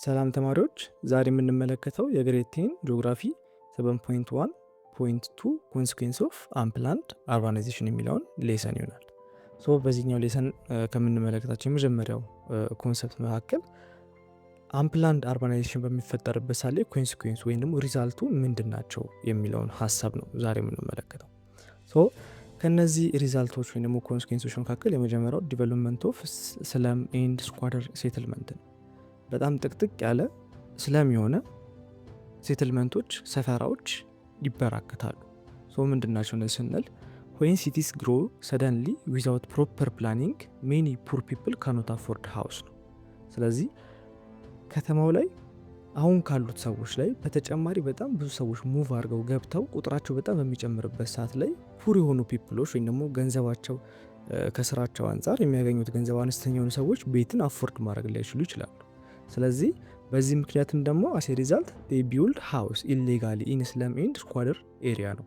ሰላም ተማሪዎች፣ ዛሬ የምንመለከተው የግሬድ 10 ጂኦግራፊ 7.1.2 ኮንሲኩዌንስ ኦፍ አንፕላንድ አርባናይዜሽን የሚለውን ሌሰን ይሆናል። በዚህኛው ሌሰን ከምንመለከታቸው የመጀመሪያው ኮንሰፕት መካከል አንፕላንድ አርባናይዜሽን በሚፈጠርበት ሳለ ኮንሲኩዌንስ ወይም ደግሞ ሪዛልቱ ምንድን ናቸው የሚለውን ሀሳብ ነው ዛሬ የምንመለከተው። ከነዚህ ሪዛልቶች ወይም ደግሞ ኮንሲኩዌንሶች መካከል የመጀመሪያው ዲቨሎፕመንት ኦፍ ስለም ኤንድ ስኳደር ሴትልመንት ነው። በጣም ጥቅጥቅ ያለ ስለሚሆነ ሴትልመንቶች ሰፈራዎች ይበራከታሉ። ምንድናቸው እነዚህ ስንል when cities grow suddenly without proper planning many poor people cannot afford house ነው። ስለዚህ ከተማው ላይ አሁን ካሉት ሰዎች ላይ በተጨማሪ በጣም ብዙ ሰዎች ሙቭ አድርገው ገብተው ቁጥራቸው በጣም በሚጨምርበት ሰዓት ላይ ፑር የሆኑ ፒፕሎች ወይም ደግሞ ገንዘባቸው ከስራቸው አንጻር የሚያገኙት ገንዘብ አነስተኛ የሆኑ ሰዎች ቤትን አፎርድ ማድረግ ላይችሉ ይችላሉ። ስለዚህ በዚህ ምክንያትም ደግሞ አስ ሪዛልት they build house illegally in slum and squatter area ነው።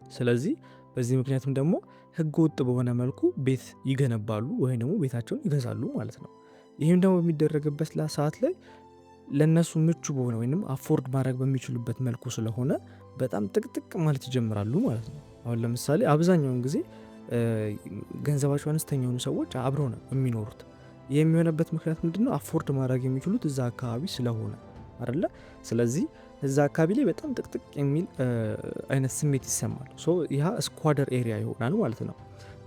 ስለዚህ በዚህ ምክንያትም ደግሞ ህገ ወጥ በሆነ መልኩ ቤት ይገነባሉ ወይም ደግሞ ቤታቸውን ይገዛሉ ማለት ነው። ይህም ደግሞ በሚደረግበት ሰዓት ላይ ለነሱ ምቹ በሆነ ወይም አፎርድ ማድረግ በሚችሉበት መልኩ ስለሆነ በጣም ጥቅጥቅ ማለት ይጀምራሉ ማለት ነው። አሁን ለምሳሌ አብዛኛውን ጊዜ ገንዘባቸው አነስተኛ የሆኑ ሰዎች አብረው ነው የሚኖሩት። ይህ የሚሆነበት ምክንያት ምንድነው? አፎርድ ማድረግ የሚችሉት እዛ አካባቢ ስለሆነ አይደለ? ስለዚህ እዛ አካባቢ ላይ በጣም ጥቅጥቅ የሚል አይነት ስሜት ይሰማል። ይህ ስኳደር ኤሪያ ይሆናል ማለት ነው።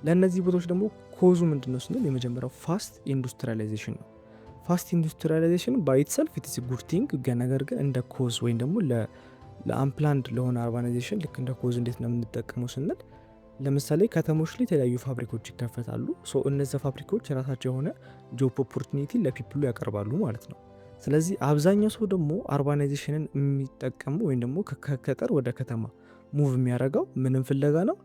ለእነዚህ ቦታዎች ደግሞ ኮዙ ምንድነው ስንል የመጀመሪያው ፋስት ኢንዱስትሪያላይዜሽን ነው። ፋስት ኢንዱስትሪያላይዜሽን ባይ ኢትሰልፍ ኢትስ ጉድ ቲንግ፣ ነገር ግን እንደ ኮዝ ወይም ደግሞ ለአንፕላንድ ለሆነ አርባናይዜሽን ልክ እንደ ኮዝ እንዴት ነው የምንጠቀመው ስንል ለምሳሌ ከተሞች ላይ የተለያዩ ፋብሪኮች ይከፈታሉ። እነዚህ ፋብሪኮች የራሳቸው የሆነ ጆብ ኦፖርቹኒቲ ለፒፕሉ ያቀርባሉ ማለት ነው። ስለዚህ አብዛኛው ሰው ደግሞ አርባናይዜሽንን የሚጠቀሙ ወይም ደግሞ ከገጠር ወደ ከተማ ሙቭ የሚያደርገው ምንም ፍለጋ ነው?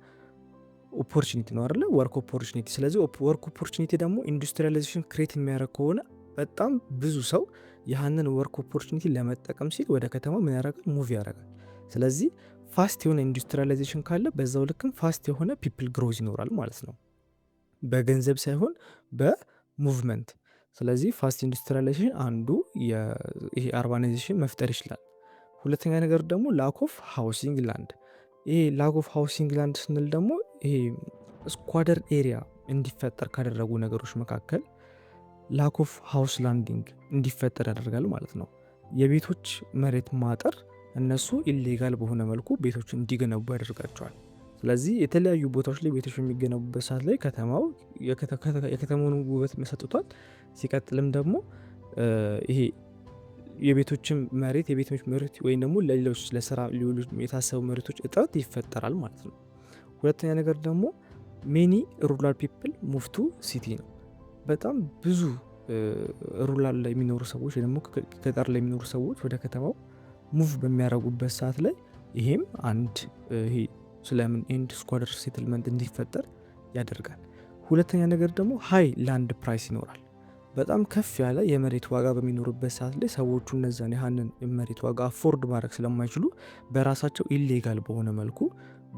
ኦፖርቹኒቲ ነው አይደለ? ወርክ ኦፖርቹኒቲ። ስለዚህ ወርክ ኦፖርቹኒቲ ደግሞ ኢንዱስትሪያላይዜሽን ክሬት የሚያደርግ ከሆነ በጣም ብዙ ሰው ያህንን ወርክ ኦፖርቹኒቲ ለመጠቀም ሲል ወደ ከተማ ምን ያደርጋል? ሙቭ ያደርጋል። ስለዚህ ፋስት የሆነ ኢንዱስትሪያላይዜሽን ካለ በዛው ልክም ፋስት የሆነ ፒፕል ግሮዝ ይኖራል ማለት ነው፣ በገንዘብ ሳይሆን በሙቭመንት። ስለዚህ ፋስት ኢንዱስትሪያላይዜሽን አንዱ ይሄ አርባናይዜሽን መፍጠር ይችላል። ሁለተኛ ነገር ደግሞ ላክ ኦፍ ሃውሲንግ ላንድ። ይሄ ላክ ኦፍ ሃውሲንግ ላንድ ስንል ደግሞ ይሄ ስኳደር ኤሪያ እንዲፈጠር ካደረጉ ነገሮች መካከል ላክ ኦፍ ሃውስ ላንዲንግ እንዲፈጠር ያደርጋል ማለት ነው። የቤቶች መሬት ማጠር እነሱ ኢሌጋል በሆነ መልኩ ቤቶች እንዲገነቡ ያደርጋቸዋል። ስለዚህ የተለያዩ ቦታዎች ላይ ቤቶች የሚገነቡበት ሰዓት ላይ ከተማው የከተማውን ውበት መሰጥቷል። ሲቀጥልም ደግሞ ይሄ የቤቶችን መሬት የቤቶች መሬት ወይም ደግሞ ለሌሎች ለስራ ሊውሉ የታሰቡ መሬቶች እጥረት ይፈጠራል ማለት ነው። ሁለተኛ ነገር ደግሞ ሜኒ ሩራል ፒፕል ሙቭ ቱ ሲቲ ነው። በጣም ብዙ ሩራል ላይ የሚኖሩ ሰዎች ወይ ደግሞ ገጠር ላይ የሚኖሩ ሰዎች ወደ ከተማው ሙቭ በሚያደርጉበት ሰዓት ላይ ይሄም አንድ ይሄ ስለምን ኤንድ ስኳደር ሴትልመንት እንዲፈጠር ያደርጋል። ሁለተኛ ነገር ደግሞ ሃይ ላንድ ፕራይስ ይኖራል። በጣም ከፍ ያለ የመሬት ዋጋ በሚኖርበት ሰዓት ላይ ሰዎቹ እነዛን ያህንን የመሬት ዋጋ አፎርድ ማድረግ ስለማይችሉ በራሳቸው ኢሌጋል በሆነ መልኩ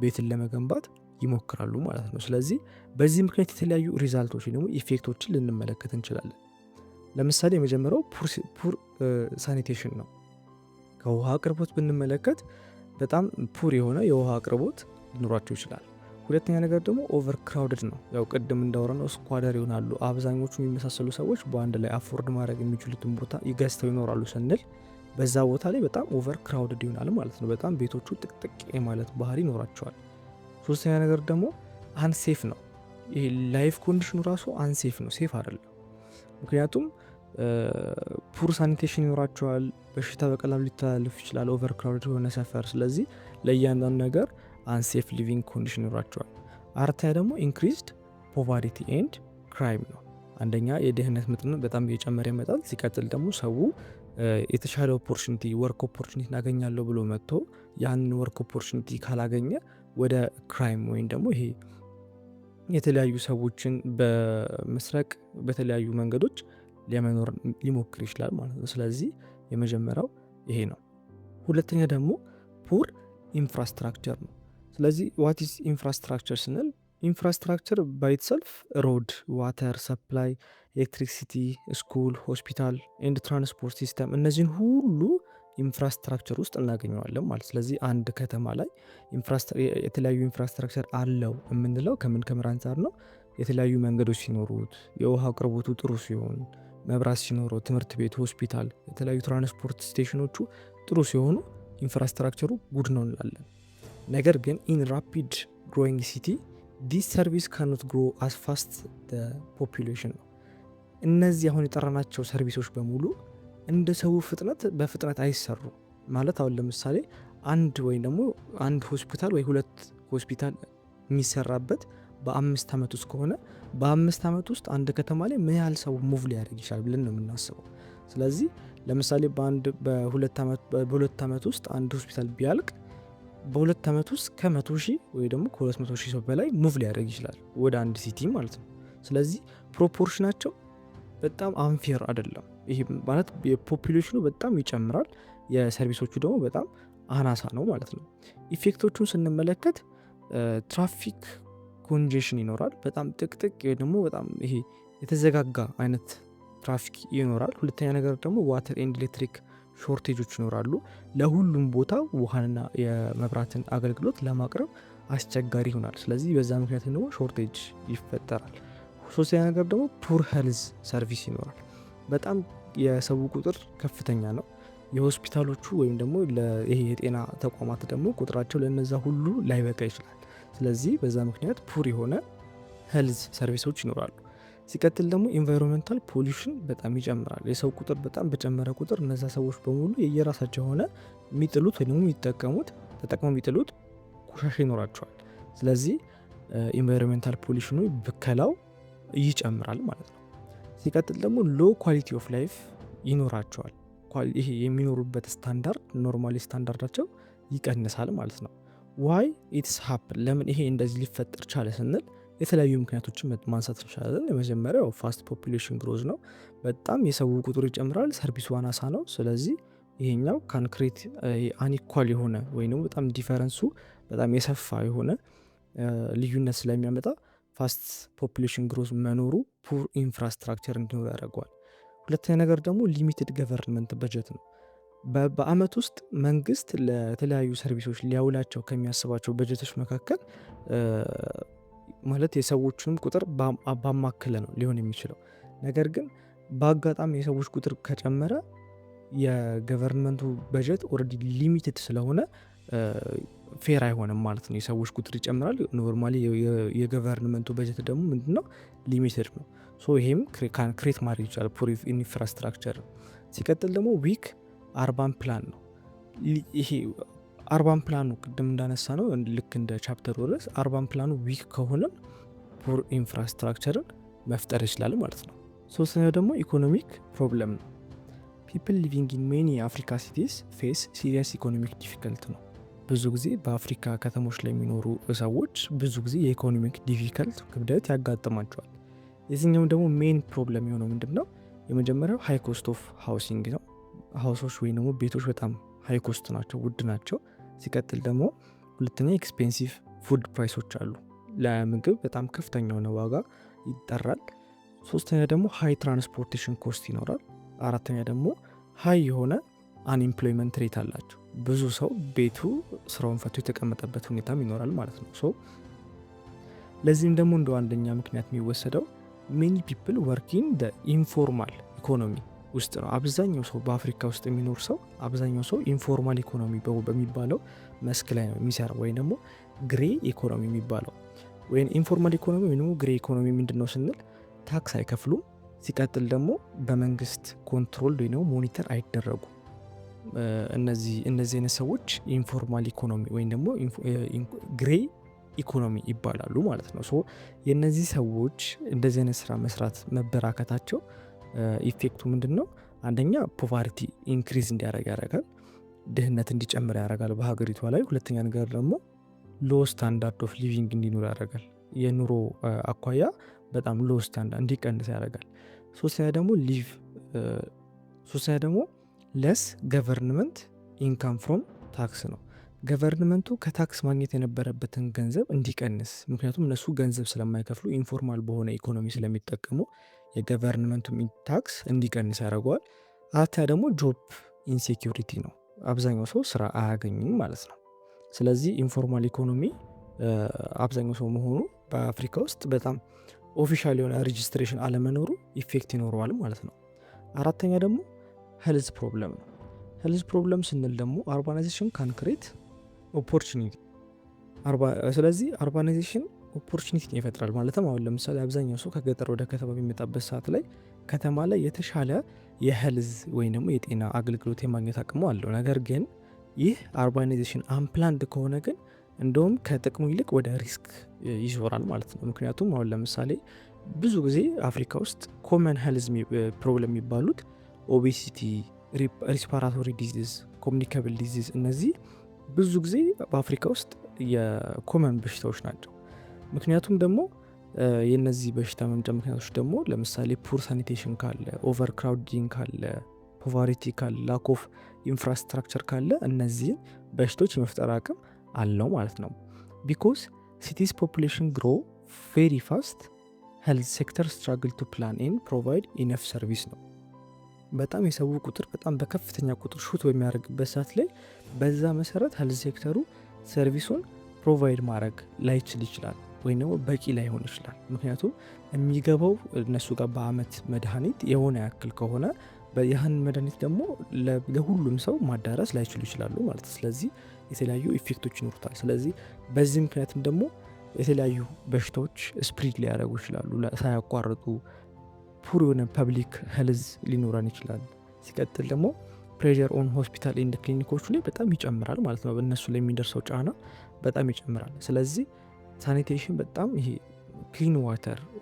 ቤትን ለመገንባት ይሞክራሉ ማለት ነው። ስለዚህ በዚህ ምክንያት የተለያዩ ሪዛልቶች ደግሞ ኢፌክቶችን ልንመለከት እንችላለን። ለምሳሌ የመጀመሪያው ፑር ሳኒቴሽን ነው። ከውሃ አቅርቦት ብንመለከት በጣም ፑር የሆነ የውሃ አቅርቦት ሊኖራቸው ይችላል። ሁለተኛ ነገር ደግሞ ኦቨር ክራውድድ ነው። ያው ቅድም እንዳወራነው ስኳደር ይሆናሉ። አብዛኞቹ የሚመሳሰሉ ሰዎች በአንድ ላይ አፎርድ ማድረግ የሚችሉትን ቦታ ይገዝተው ይኖራሉ ስንል በዛ ቦታ ላይ በጣም ኦቨር ክራውድድ ይሆናል ማለት ነው። በጣም ቤቶቹ ጥቅጥቅ የማለት ባህሪ ይኖራቸዋል። ሶስተኛ ነገር ደግሞ አንሴፍ ነው። ይሄ ላይፍ ኮንዲሽኑ ራሱ አንሴፍ ነው፣ ሴፍ አይደለም። ምክንያቱም ፑር ሳኒቴሽን ይኖራቸዋል። በሽታ በቀላሉ ሊተላለፍ ይችላል ኦቨር ክራውድድ የሆነ ሰፈር። ስለዚህ ለእያንዳንዱ ነገር አንሴፍ ሊቪንግ ኮንዲሽን ይኖራቸዋል። አራተኛ ደግሞ ኢንክሪዝድ ፖቨርቲ ኤንድ ክራይም ነው። አንደኛ የድህነት መጠን በጣም እየጨመረ ይመጣል። ሲቀጥል ደግሞ ሰው የተሻለ ኦፖርቹኒቲ ወርክ ኦፖርቹኒቲ እናገኛለሁ ብሎ መጥቶ ያንን ወርክ ኦፖርቹኒቲ ካላገኘ ወደ ክራይም ወይም ደግሞ ይሄ የተለያዩ ሰዎችን በመስረቅ በተለያዩ መንገዶች ለመኖር ሊሞክር ይችላል ማለት ነው። ስለዚህ የመጀመሪያው ይሄ ነው። ሁለተኛ ደግሞ ፑር ኢንፍራስትራክቸር ነው። ስለዚህ ዋት ኢዝ ኢንፍራስትራክቸር ስንል ኢንፍራስትራክቸር ባይትሰልፍ ሮድ፣ ዋተር ሰፕላይ፣ ኤሌክትሪክሲቲ፣ ስኩል፣ ሆስፒታል ኤንድ ትራንስፖርት ሲስተም እነዚህን ሁሉ ኢንፍራስትራክቸር ውስጥ እናገኘዋለን ማለት። ስለዚህ አንድ ከተማ ላይ የተለያዩ ኢንፍራስትራክቸር አለው የምንለው ከምን አንጻር ነው? የተለያዩ መንገዶች ሲኖሩት፣ የውሃ አቅርቦቱ ጥሩ ሲሆን፣ መብራት ሲኖረው፣ ትምህርት ቤት፣ ሆስፒታል፣ የተለያዩ ትራንስፖርት ስቴሽኖቹ ጥሩ ሲሆኑ ኢንፍራስትራክቸሩ ጉድ ነው እንላለን። ነገር ግን ኢን ራፒድ ግሮዊንግ ሲቲ ዲስ ሰርቪስ ካኖት ግሮ አስ ፋስት ፖፑሌሽን ነው። እነዚህ አሁን የጠራናቸው ሰርቪሶች በሙሉ እንደ ሰው በፍጥነት አይሰሩ ማለት። አሁን ለምሳሌ አንድ ወይም ደግሞ አንድ ሆስፒታል ወይ 2 ሆስፒታል የሚሰራበት በ5 ዓመት ውስጥ ከሆነ በ5 ዓመት ውስጥ አንድ ከተማ ላይ ምን ያህል ሰው ሙቭ ሊያደርግ ይችላል ብለን ነው የምናስበው። ስለዚህ ለምሳሌ በ2 ዓመት ውስጥ አንድ ሆስፒታል ቢያልቅ በ2 ዓመት ውስጥ ከ100 ሺህ ወይ ደግሞ ከ200 ሺህ ሰው በላይ ሙቭ ሊያደርግ ይችላል ወደ አንድ ሲቲ ማለት ነው። ስለዚህ ፕሮፖርሽናቸው በጣም አንፌር አይደለም። ይሄ ማለት የፖፑሌሽኑ በጣም ይጨምራል፣ የሰርቪሶቹ ደግሞ በጣም አናሳ ነው ማለት ነው። ኢፌክቶቹን ስንመለከት ትራፊክ ኮንጀሽን ይኖራል። በጣም ጥቅጥቅ ወይ ደግሞ በጣም ይሄ የተዘጋጋ አይነት ትራፊክ ይኖራል። ሁለተኛ ነገር ደግሞ ዋተር ኤንድ ኤሌክትሪክ ሾርቴጆች ይኖራሉ። ለሁሉም ቦታ ውሃንና የመብራትን አገልግሎት ለማቅረብ አስቸጋሪ ይሆናል። ስለዚህ በዛ ምክንያት ደግሞ ሾርቴጅ ይፈጠራል። ሶስተኛ ነገር ደግሞ ፑር ሄልዝ ሰርቪስ ይኖራል። በጣም የሰው ቁጥር ከፍተኛ ነው። የሆስፒታሎቹ ወይም ደግሞ ይሄ የጤና ተቋማት ደግሞ ቁጥራቸው ለነዛ ሁሉ ላይበቃ ይችላል። ስለዚህ በዛ ምክንያት ፑር የሆነ ሄልዝ ሰርቪሶች ይኖራሉ። ሲቀጥል ደግሞ ኢንቫይሮንመንታል ፖሊሽን በጣም ይጨምራል። የሰው ቁጥር በጣም በጨመረ ቁጥር እነዛ ሰዎች በሙሉ የየራሳቸው የሆነ የሚጥሉት ወይ ደግሞ ተጠቅመው የሚጥሉት ቆሻሻ ይኖራቸዋል። ስለዚህ ኢንቫይሮንመንታል ፖሊሽኑ ብከላው ይጨምራል ማለት ነው። ሲቀጥል ደግሞ ሎ ኳሊቲ ኦፍ ላይፍ ይኖራቸዋል። ይሄ የሚኖሩበት ስታንዳርድ ኖርማሊ ስታንዳርዳቸው ይቀንሳል ማለት ነው። ዋይ ኢትስ ሃፕን ለምን ይሄ እንደዚህ ሊፈጠር ቻለ ስንል የተለያዩ ምክንያቶችን ማንሳት እንችላለን። የመጀመሪያው ፋስት ፖፑሌሽን ግሮዝ ነው። በጣም የሰው ቁጥር ይጨምራል፣ ሰርቪሱ አናሳ ነው። ስለዚህ ይሄኛው ካንክሬት አንኢኳል የሆነ ወይም በጣም ዲፈረንሱ በጣም የሰፋ የሆነ ልዩነት ስለሚያመጣ ፋስት ፖፑሌሽን ግሮዝ መኖሩ ፑር ኢንፍራስትራክቸር እንዲኖር ያደርገዋል። ሁለተኛ ነገር ደግሞ ሊሚትድ ገቨርንመንት በጀት ነው። በአመት ውስጥ መንግስት ለተለያዩ ሰርቪሶች ሊያውላቸው ከሚያስባቸው በጀቶች መካከል ማለት የሰዎችንም ቁጥር ባማከለ ነው ሊሆን የሚችለው። ነገር ግን በአጋጣሚ የሰዎች ቁጥር ከጨመረ የገቨርንመንቱ በጀት ኦልሬዲ ሊሚትድ ስለሆነ ፌር አይሆንም ማለት ነው። የሰዎች ቁጥር ይጨምራል፣ ኖርማሊ የገቨርንመንቱ በጀት ደግሞ ምንድነው ሊሚትድ ነው። ይሄም ክሬት ማድረግ ይችላል ፑር ኢንፍራስትራክቸር። ሲቀጥል ደግሞ ዊክ አርባን ፕላን ነው። ይሄ አርባን ፕላኑ ቅድም እንዳነሳ ነው ልክ እንደ ቻፕተር ርዕስ አርባን ፕላኑ ዊክ ከሆነም ፑር ኢንፍራስትራክቸርን መፍጠር ይችላል ማለት ነው። ሶስተኛው ደግሞ ኢኮኖሚክ ፕሮብለም ነው። ፒፕል ሊቪንግ ኢን ሜኒ አፍሪካ ሲቲስ ፌስ ሲሪየስ ኢኮኖሚክ ዲፊከልት ነው። ብዙ ጊዜ በአፍሪካ ከተሞች ላይ የሚኖሩ ሰዎች ብዙ ጊዜ የኢኮኖሚክ ዲፊከልት ክብደት ያጋጥማቸዋል። የዚህኛው ደግሞ ሜን ፕሮብለም የሆነው ምንድን ነው? የመጀመሪያው ሃይ ኮስት ኦፍ ሃውሲንግ ነው። ሃውሶች ወይም ደግሞ ቤቶች በጣም ሃይ ኮስት ናቸው፣ ውድ ናቸው። ሲቀጥል ደግሞ ሁለተኛ ኤክስፔንሲቭ ፉድ ፕራይሶች አሉ። ለምግብ በጣም ከፍተኛ የሆነ ዋጋ ይጠራል። ሶስተኛ ደግሞ ሃይ ትራንስፖርቴሽን ኮስት ይኖራል። አራተኛ ደግሞ ሃይ የሆነ አንኤምፕሎይመንት ሬት አላቸው። ብዙ ሰው ቤቱ ስራውን ፈቶ የተቀመጠበት ሁኔታም ይኖራል ማለት ነው። ለዚህም ደግሞ እንደ አንደኛ ምክንያት የሚወሰደው ሜኒ ፒፕል ወርኪንግ ደ ኢንፎርማል ኢኮኖሚ ውስጥ ነው። አብዛኛው ሰው በአፍሪካ ውስጥ የሚኖር ሰው አብዛኛው ሰው ኢንፎርማል ኢኮኖሚ በሚባለው መስክ ላይ ነው የሚሰራው፣ ወይም ደግሞ ግሬ ኢኮኖሚ የሚባለው። ወይም ኢንፎርማል ኢኮኖሚ ወይም ደግሞ ግሬ ኢኮኖሚ ምንድነው ስንል ታክስ አይከፍሉም። ሲቀጥል ደግሞ በመንግስት ኮንትሮል ወይ ደግሞ ሞኒተር አይደረጉም። እነዚህ አይነት ሰዎች ኢንፎርማል ኢኮኖሚ ወይም ደግሞ ግሬ ኢኮኖሚ ይባላሉ ማለት ነው። የእነዚህ ሰዎች እንደዚህ አይነት ስራ መስራት መበራከታቸው ኢፌክቱ ምንድን ነው? አንደኛ ፖቨርቲ ኢንክሪዝ እንዲያደርግ ያደርጋል፣ ድህነት እንዲጨምር ያደርጋል በሀገሪቷ ላይ። ሁለተኛ ነገር ደግሞ ሎ ስታንዳርድ ኦፍ ሊቪንግ እንዲኖር ያደርጋል፣ የኑሮ አኳያ በጣም ሎ ስታንዳርድ እንዲቀንስ ያደርጋል። ሶስተኛ ደግሞ ለስ ገቨርንመንት ኢንካም ፍሮም ታክስ ነው። ገቨርንመንቱ ከታክስ ማግኘት የነበረበትን ገንዘብ እንዲቀንስ፣ ምክንያቱም እነሱ ገንዘብ ስለማይከፍሉ ኢንፎርማል በሆነ ኢኮኖሚ ስለሚጠቀሙ የገቨርንመንቱ ታክስ እንዲቀንስ ያደርገዋል። አራተኛ ደግሞ ጆብ ኢንሴኪሪቲ ነው። አብዛኛው ሰው ስራ አያገኝም ማለት ነው። ስለዚህ ኢንፎርማል ኢኮኖሚ አብዛኛው ሰው መሆኑ በአፍሪካ ውስጥ በጣም ኦፊሻል የሆነ ሬጅስትሬሽን አለመኖሩ ኢፌክት ይኖረዋል ማለት ነው። አራተኛ ደግሞ ሄልዝ ፕሮብለም ነው። ሄልዝ ፕሮብለም ስንል ደግሞ አርባናይዜሽን ካን ክሬት ኦፖርቹኒቲ። ስለዚህ አርባናይዜሽን ኦፖርቹኒቲ ይፈጥራል ማለትም አሁን ለምሳሌ አብዛኛው ሰው ከገጠር ወደ ከተማ በሚመጣበት ሰዓት ላይ ከተማ ላይ የተሻለ የሄልዝ ወይም ደግሞ የጤና አገልግሎት የማግኘት አቅሙ አለው። ነገር ግን ይህ አርባናይዜሽን አንፕላንድ ከሆነ ግን እንደውም ከጥቅሙ ይልቅ ወደ ሪስክ ይዞራል ማለት ነው። ምክንያቱም አሁን ለምሳሌ ብዙ ጊዜ አፍሪካ ውስጥ ኮመን ሄልዝ ፕሮብለም የሚባሉት ኦቤሲቲ፣ ሪስፓራቶሪ ዲዚዝ፣ ኮሚኒካብል ዲዚዝ፣ እነዚህ ብዙ ጊዜ በአፍሪካ ውስጥ የኮመን በሽታዎች ናቸው። ምክንያቱም ደግሞ የነዚህ በሽታ መምጫ ምክንያቶች ደግሞ ለምሳሌ ፑር ሳኒቴሽን ካለ፣ ኦቨር ክራውዲንግ ካለ፣ ፖቨርቲ ካለ፣ ላክ ኦፍ ኢንፍራስትራክቸር ካለ እነዚህን በሽታዎች የመፍጠር አቅም አለው ማለት ነው። ቢኮዝ ሲቲስ ፖፑሌሽን ግሮ ቬሪ ፋስት ሄልዝ ሴክተር ስትራግል ቱ ፕላን ኤንድ ፕሮቫይድ ኢነፍ ሰርቪስ ነው። በጣም የሰው ቁጥር በጣም በከፍተኛ ቁጥር ሹት በሚያደርግበት ሰዓት ላይ በዛ መሰረት ሄልዝ ሴክተሩ ሰርቪሱን ፕሮቫይድ ማድረግ ላይችል ይችላል ወይም ደግሞ በቂ ላይሆን ይችላል። ምክንያቱም የሚገባው እነሱ ጋር በአመት መድኃኒት የሆነ ያክል ከሆነ ያህን መድኃኒት ደግሞ ለሁሉም ሰው ማዳረስ ላይችሉ ይችላሉ ማለት። ስለዚህ የተለያዩ ኢፌክቶች ይኖሩታል። ስለዚህ በዚህ ምክንያትም ደግሞ የተለያዩ በሽታዎች ስፕሪድ ሊያደርጉ ይችላሉ ሳያቋርጡ። ፑር የሆነ ፐብሊክ ሄልዝ ሊኖረን ይችላል። ሲቀጥል ደግሞ ፕሬዠር ኦን ሆስፒታል ኤንድ ክሊኒኮቹ ላይ በጣም ይጨምራል ማለት ነው። በእነሱ ላይ የሚደርሰው ጫና በጣም ይጨምራል። ስለዚህ ሳኒቴሽን በጣም ይሄ ክሊን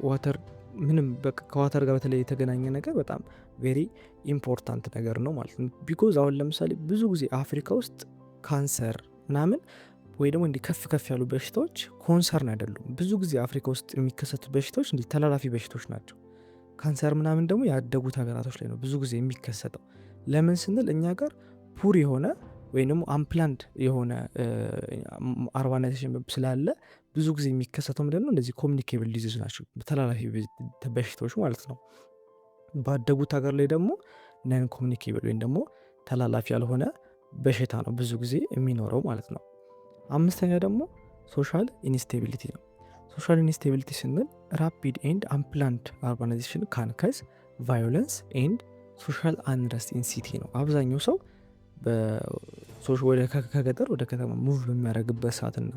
ዋተር ምንም ከዋተር ጋር በተለይ የተገናኘ ነገር በጣም ቬሪ ኢምፖርታንት ነገር ነው ማለት ነው። ቢኮዝ አሁን ለምሳሌ ብዙ ጊዜ አፍሪካ ውስጥ ካንሰር ምናምን ወይ ደግሞ እንዲህ ከፍ ያሉ በሽታዎች ኮንሰርን አይደሉም። ብዙ ጊዜ አፍሪካ ውስጥ የሚከሰቱ በሽታዎች እንዲህ ተላላፊ በሽታዎች ናቸው። ካንሰር ምናምን ደግሞ ያደጉት ሀገራቶች ላይ ነው ብዙ ጊዜ የሚከሰተው። ለምን ስንል እኛ ጋር ፑር የሆነ ወይም ደግሞ አንፕላንድ የሆነ አርባናይዜሽን ስላለ ብዙ ጊዜ የሚከሰተው ምንድነው እንደዚህ ኮሚኒኬብል ዲዚዝ ናቸው፣ ተላላፊ በሽታዎች ማለት ነው። ባደጉት ሀገር ላይ ደግሞ ነን ኮሚኒኬብል ወይም ደግሞ ተላላፊ ያልሆነ በሽታ ነው ብዙ ጊዜ የሚኖረው ማለት ነው። አምስተኛ ደግሞ ሶሻል ኢንስቴቢሊቲ ነው። ሶሻል ኢንስቴቢሊቲ ስንል ራፒድ ኤንድ አንፕላንድ አርባናይዜሽን ካን ካዝ ቫዮለንስ ኤንድ ሶሻል አንረስት ኢን ሲቲ ነው። አብዛኛው ሰው ከገጠር ወደ ከተማ ሙቭ በሚያደርግበት ሰዓትና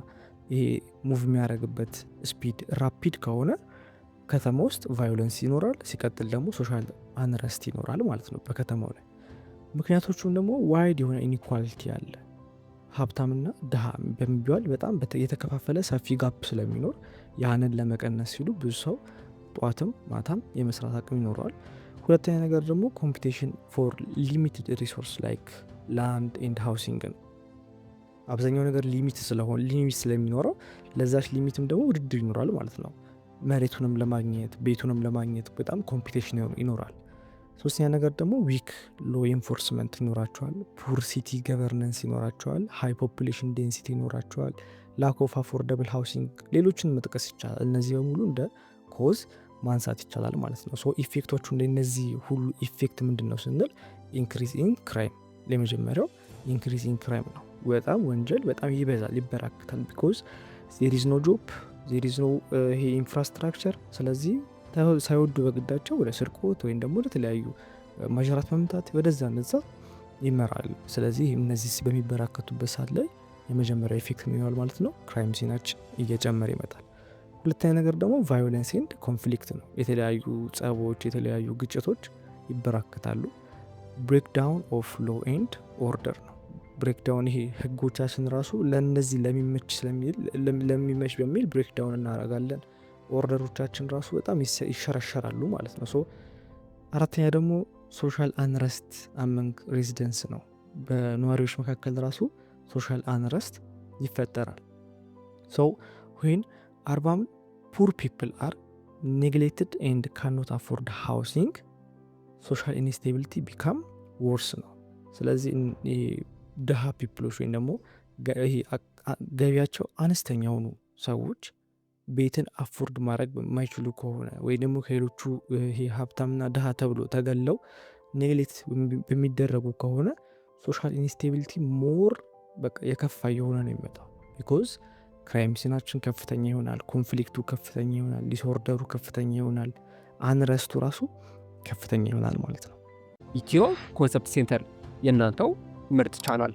ይሄ ሙቭ የሚያደርግበት ስፒድ ራፒድ ከሆነ ከተማ ውስጥ ቫዮለንስ ይኖራል። ሲቀጥል ደግሞ ሶሻል አንረስት ይኖራል ማለት ነው በከተማው ላይ። ምክንያቶቹም ደግሞ ዋይድ የሆነ ኢኒኳሊቲ አለ። ሀብታምና ድሃ በሚባል በጣም የተከፋፈለ ሰፊ ጋፕ ስለሚኖር ያንን ለመቀነስ ሲሉ ብዙ ሰው ጠዋትም ማታም የመስራት አቅም ይኖረዋል። ሁለተኛ ነገር ደግሞ ኮምፒቲሽን ፎር ሊሚትድ ሪሶርስ ላይክ ላንድ ኤንድ ሃውሲንግ ነው። አብዛኛው ነገር ሊሚት ስለሚኖረው ለዛች ሊሚትም ደግሞ ውድድር ይኖራል ማለት ነው። መሬቱንም ለማግኘት ቤቱንም ለማግኘት በጣም ኮምፒቲሽን ይኖራል። ሶስተኛ ነገር ደግሞ ዊክ ሎ ኢንፎርስመንት ይኖራቸዋል። ፑር ሲቲ ገቨርነንስ ይኖራቸዋል። ሃይ ፖፑሌሽን ዴንሲቲ ይኖራቸዋል። ላክ ኦፍ አፎርደብል ሃውሲንግ፣ ሌሎችን መጥቀስ ይቻላል። እነዚህ በሙሉ እንደ ኮዝ ማንሳት ይቻላል ማለት ነው። ሶ ኢፌክቶቹ እንደነዚህ ሁሉ ኢፌክት ምንድን ነው ስንል ኢንክሪዝ ኢን ክራይም፣ ለመጀመሪያው ኢንክሪዝ ኢን ክራይም ነው። በጣም ወንጀል በጣም ይበዛል፣ ይበራክታል። ቢኮዝ ዜር ኢዝ ኖ ጆብ፣ ዜር ኢዝ ኖ ይሄ ኢንፍራስትራክቸር። ስለዚህ ሳይወዱ በግዳቸው ወደ ስርቆት ወይም ደግሞ ወደ ተለያዩ ማጀራት መምታት ወደዛ ነዛ ይመራል። ስለዚህ እነዚህ በሚበራከቱበት ሰዓት ላይ የመጀመሪያ ኢፌክት ይኖራል ማለት ነው። ክራይም ሲናችን እየጨመረ ይመጣል። ሁለተኛ ነገር ደግሞ ቫዮለንስ ኤንድ ኮንፍሊክት ነው። የተለያዩ ጸቦች፣ የተለያዩ ግጭቶች ይበራከታሉ። ብሬክዳውን ኦፍ ሎ ኤንድ ኦርደር ነው። ብሬክዳውን ይሄ ህጎቻችን ራሱ ለነዚህ ለሚመች በሚል ብሬክዳውን እናደርጋለን። ኦርደሮቻችን ራሱ በጣም ይሸረሸራሉ ማለት ነው። ሶ አራተኛ ደግሞ ሶሻል አንረስት አመንግ ሬዚደንስ ነው። በነዋሪዎች መካከል ራሱ ሶሻል አንረስት ይፈጠራል። ሶ ዌን አርባም ፑር ፒፕል አር ኔግሌክትድ ኤንድ ካኖት አፎርድ ሃውሲንግ ሶሻል ኢንስቴቢሊቲ ቢካም ወርስ ነው። ስለዚህ ድሃ ፒፕሎች ወይም ደግሞ ገቢያቸው አነስተኛ የሆኑ ሰዎች ቤትን አፎርድ ማድረግ የማይችሉ ከሆነ ወይ ደግሞ ከሌሎቹ ይሄ ሀብታምና ድሃ ተብሎ ተገለው ኔግሌክት በሚደረጉ ከሆነ ሶሻል ኢንስቴቢሊቲ ሞር በቃ የከፋ የሆነ ነው የሚመጣው። ቢኮዝ ክራይም ሲናችን ከፍተኛ ይሆናል፣ ኮንፍሊክቱ ከፍተኛ ይሆናል፣ ዲስኦርደሩ ከፍተኛ ይሆናል፣ አንረስቱ ራሱ ከፍተኛ ይሆናል ማለት ነው። ኢትዮ ኮንሰፕት ሴንተር የእናንተው ምርጥ ቻናል